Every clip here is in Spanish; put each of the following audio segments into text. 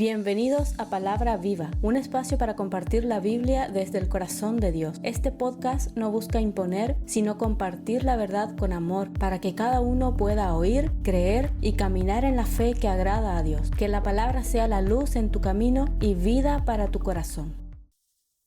Bienvenidos a Palabra Viva, un espacio para compartir la Biblia desde el corazón de Dios. Este podcast no busca imponer, sino compartir la verdad con amor para que cada uno pueda oír, creer y caminar en la fe que agrada a Dios. Que la palabra sea la luz en tu camino y vida para tu corazón.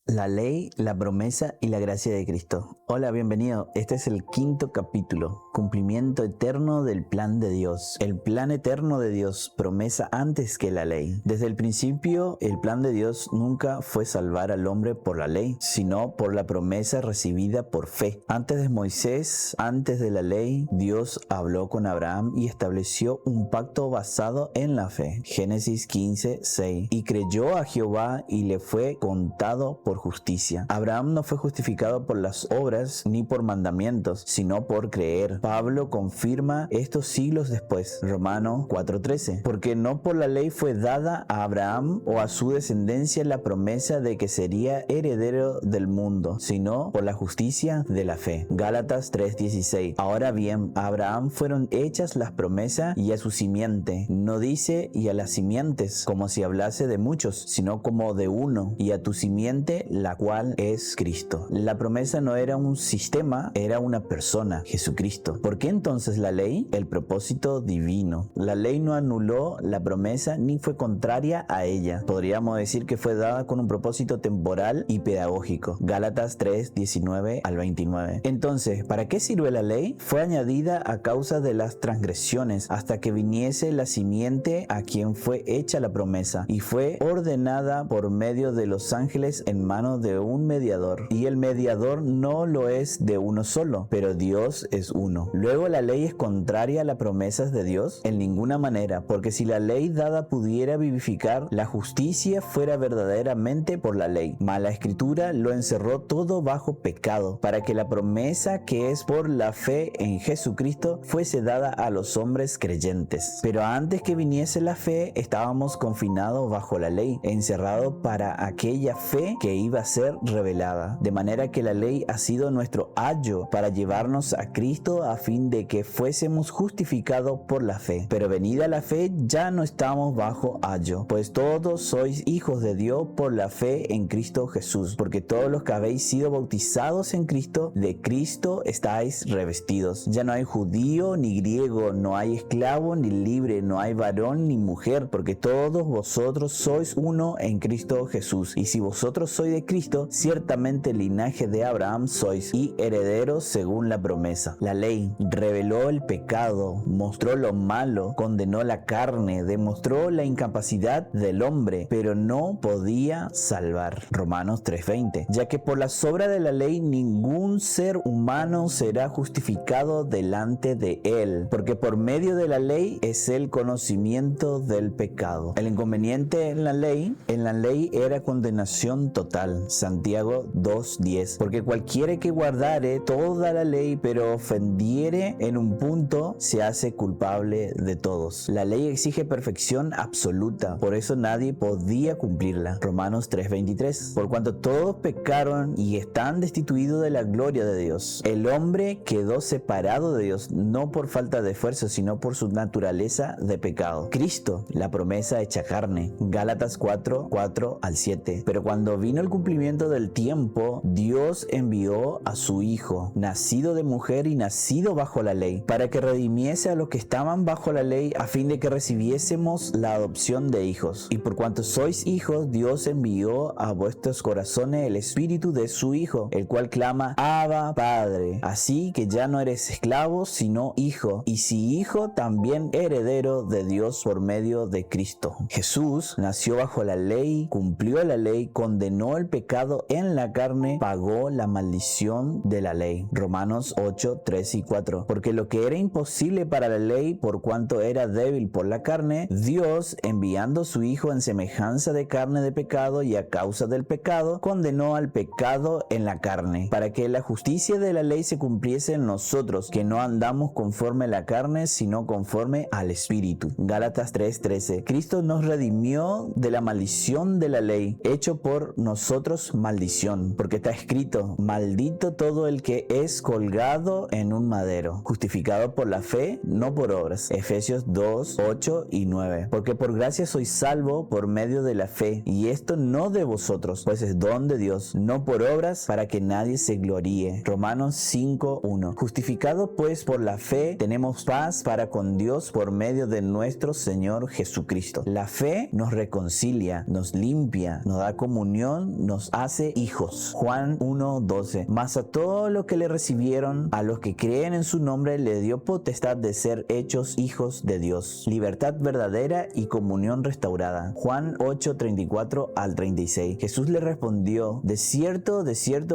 La ley, la promesa y la gracia de Cristo. Hola, bienvenido. Este es el 5º capítulo, cumplimiento eterno del plan de Dios. El plan eterno de Dios, promesa antes que la ley. Desde el principio, el plan de Dios nunca fue salvar al hombre por la ley, sino por la promesa recibida por fe. Antes de Moisés, antes de la ley, Dios habló con Abraham y estableció un pacto basado en la fe. Génesis 15:6. Y creyó a Jehová y le fue contado por justicia. Abraham no fue justificado por las obras ni por mandamientos, sino por creer. Pablo confirma esto siglos después. Romanos 4:13. Porque no por la ley fue dada a Abraham o a su descendencia la promesa de que sería heredero del mundo, sino por la justicia de la fe. Gálatas 3:16. Ahora bien, a Abraham fueron hechas las promesas y a su simiente. No dice y a las simientes, como si hablase de muchos, sino como de uno, y a tu simiente, la cual es Cristo. La promesa no era un sistema, era una persona, Jesucristo. ¿Por qué entonces la ley? El propósito divino. La ley no anuló la promesa ni fue contraria a ella. Podríamos decir que fue dada con un propósito temporal y pedagógico. Gálatas 3:19 al 29. Entonces, ¿para qué sirve la ley? Fue añadida a causa de las transgresiones hasta que viniese la simiente a quien fue hecha la promesa, y fue ordenada por medio de los ángeles en mano de un mediador, y el mediador no lo es de uno solo, pero Dios es uno. Luego, ¿la ley es contraria a las promesas de Dios? En ninguna manera, porque si la ley dada pudiera vivificar, la justicia fuera verdaderamente por la ley. Mas la Escritura lo encerró todo bajo pecado, para que la promesa que es por la fe en Jesucristo fuese dada a los hombres creyentes. Pero antes que viniese la fe, estábamos confinados bajo la ley, encerrados para aquella fe que iba a ser revelada, de manera que la ley ha sido nuestro ayo para llevarnos a Cristo a fin de que fuésemos justificados por la fe. Pero venida la fe, ya no estamos bajo ayo, pues todos sois hijos de Dios por la fe en Cristo Jesús, porque todos los que habéis sido bautizados en Cristo, de Cristo estáis revestidos. Ya no hay judío ni griego, no hay esclavo ni libre, no hay varón ni mujer, porque todos vosotros sois uno en Cristo Jesús. Y si vosotros sois de Cristo, ciertamente linaje de Abraham sois y herederos según la promesa. La ley reveló el pecado, mostró lo malo, condenó la carne, demostró la incapacidad del hombre, pero no podía salvar. Romanos 3:20. Ya que por la obras de la ley ningún ser humano será justificado delante de él, porque por medio de la ley es el conocimiento del pecado. El inconveniente en la ley era condenación total. Santiago 2:10. Porque cualquiera que guardare toda la ley pero ofendiere en un punto, se hace culpable de todos. La ley exige perfección absoluta, por eso nadie podía cumplirla. Romanos 3:23. Por cuanto todos pecaron y están destituidos de la gloria de Dios. El hombre quedó separado de Dios, no por falta de esfuerzo, sino por su naturaleza de pecado. Cristo, la promesa hecha carne. Gálatas 4:4 al 7. Pero cuando vino el cumplimiento del tiempo, Dios envió a su Hijo, nacido de mujer y nacido bajo la ley, para que redimiese a los que estaban bajo la ley, a fin de que recibiésemos la adopción de hijos. Y por cuanto sois hijos, Dios envió a vuestros corazones el espíritu de su Hijo, el cual clama, Abba, Padre. Así que ya no eres esclavo, sino hijo, y si hijo, también heredero de Dios por medio de Cristo. Jesús nació bajo la ley, cumplió la ley, condenó el pecado en la carne, pagó la maldición de la ley. Romanos 8:3 y 4. Porque lo que era imposible para la ley, por cuanto era débil por la carne, Dios, enviando su Hijo en semejanza de carne de pecado y a causa del pecado, condenó al pecado en la carne, para que la justicia de la ley se cumpliese en nosotros, que no andamos conforme a la carne, sino conforme al Espíritu. Gálatas 3:13. Cristo nos redimió de la maldición de la ley, hecho por nosotros maldición, porque está escrito, maldito maldito todo el que es colgado en un madero, justificado por la fe, no por obras. Efesios 2, 8 y 9. Porque por gracia sois salvo por medio de la fe, y esto no de vosotros, pues es don de Dios, no por obras, para que nadie se gloríe. Romanos 5, 1. Justificado pues por la fe, tenemos paz para con Dios por medio de nuestro Señor Jesucristo. La fe nos reconcilia, nos limpia, nos da comunión, nos hace hijos. Juan 1, 12. Mas a todos los que le recibieron, a los que creen en su nombre, le dio potestad de ser hechos hijos de Dios. Libertad verdadera y comunión restaurada. Juan 8, 34 al 36. Jesús le respondió: de cierto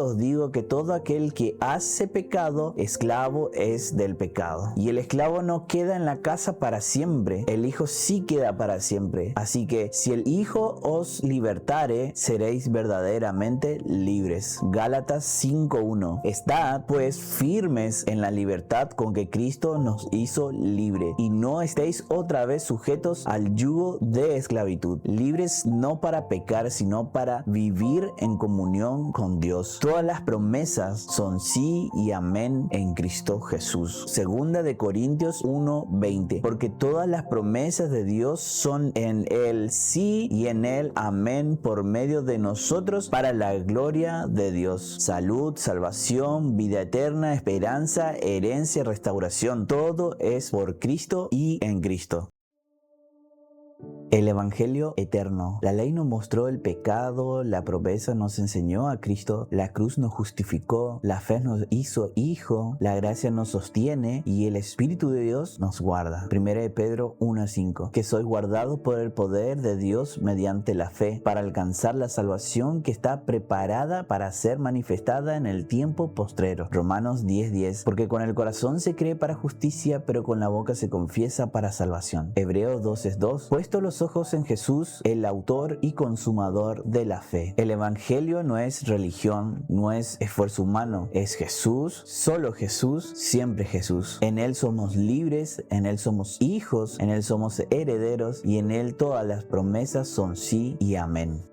os digo que todo aquel que hace pecado, esclavo es del pecado. Y el esclavo no queda en la casa para siempre, el Hijo sí queda para siempre. Así que si el Hijo os libertare, seréis verdaderamente libres. Gálatas 5:1. Estad pues firmes en la libertad con que Cristo nos hizo libre, y no estéis otra vez sujetos al yugo de esclavitud. Libres no para pecar, sino para vivir en comunión con Dios. Todas las promesas son sí y amén en Cristo Jesús. Segunda de Corintios 1:20. Porque todas las promesas de Dios son en Él sí y en Él amén por medio de nosotros para la gloria de Dios. Salud, salvación, vida eterna, esperanza, herencia, restauración. Todo es por Cristo y en Cristo. El Evangelio eterno. La ley nos mostró el pecado, la promesa nos enseñó a Cristo, la cruz nos justificó, la fe nos hizo hijo, la gracia nos sostiene y el Espíritu de Dios nos guarda. 1 de Pedro 1:5. Que sois guardados por el poder de Dios mediante la fe, para alcanzar la salvación que está preparada para ser manifestada en el tiempo postrero. Romanos 10:10. Porque con el corazón se cree para justicia, pero con la boca se confiesa para salvación. Hebreos 12:2. Puesto los ojos en Jesús, el autor y consumador de la fe. El Evangelio no es religión, no es esfuerzo humano, es Jesús, solo Jesús, siempre Jesús. En Él somos libres, en Él somos hijos, en Él somos herederos y en Él todas las promesas son sí y amén.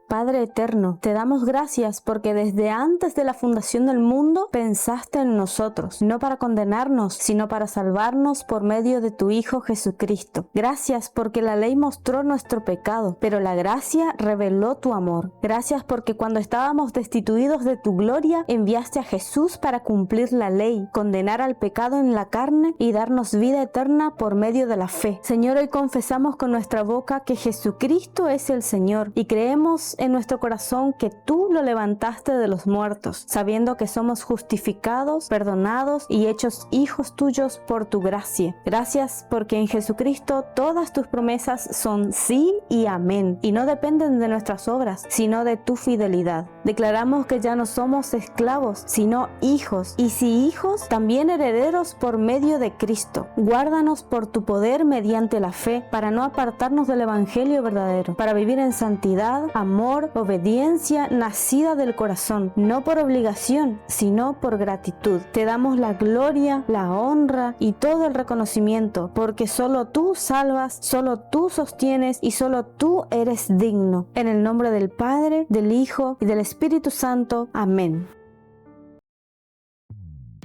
Padre eterno, te damos gracias porque desde antes de la fundación del mundo pensaste en nosotros, no para condenarnos, sino para salvarnos por medio de tu Hijo Jesucristo. Gracias porque la ley mostró nuestro pecado, pero la gracia reveló tu amor. Gracias porque cuando estábamos destituidos de tu gloria, enviaste a Jesús para cumplir la ley, condenar al pecado en la carne y darnos vida eterna por medio de la fe. Señor, hoy confesamos con nuestra boca que Jesucristo es el Señor y creemos en nuestro corazón que tú lo levantaste de los muertos, sabiendo que somos justificados, perdonados y hechos hijos tuyos por tu gracia. Gracias porque en Jesucristo todas tus promesas son sí y amén, y no dependen de nuestras obras, sino de tu fidelidad. Declaramos que ya no somos esclavos, sino hijos, y si hijos, también herederos por medio de Cristo. Guárdanos por tu poder mediante la fe, para no apartarnos del Evangelio verdadero, para vivir en santidad, amor, obediencia nacida del corazón, no por obligación, sino por gratitud. Te damos la gloria, la honra y todo el reconocimiento, porque solo tú salvas, solo tú sostienes y solo tú eres digno. En el nombre del Padre, del Hijo y del Espíritu Santo. Amén.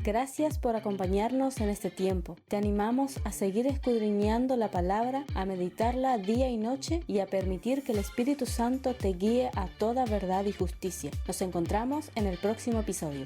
Gracias por acompañarnos en este tiempo. Te animamos a seguir escudriñando la palabra, a meditarla día y noche y a permitir que el Espíritu Santo te guíe a toda verdad y justicia. Nos encontramos en el próximo episodio.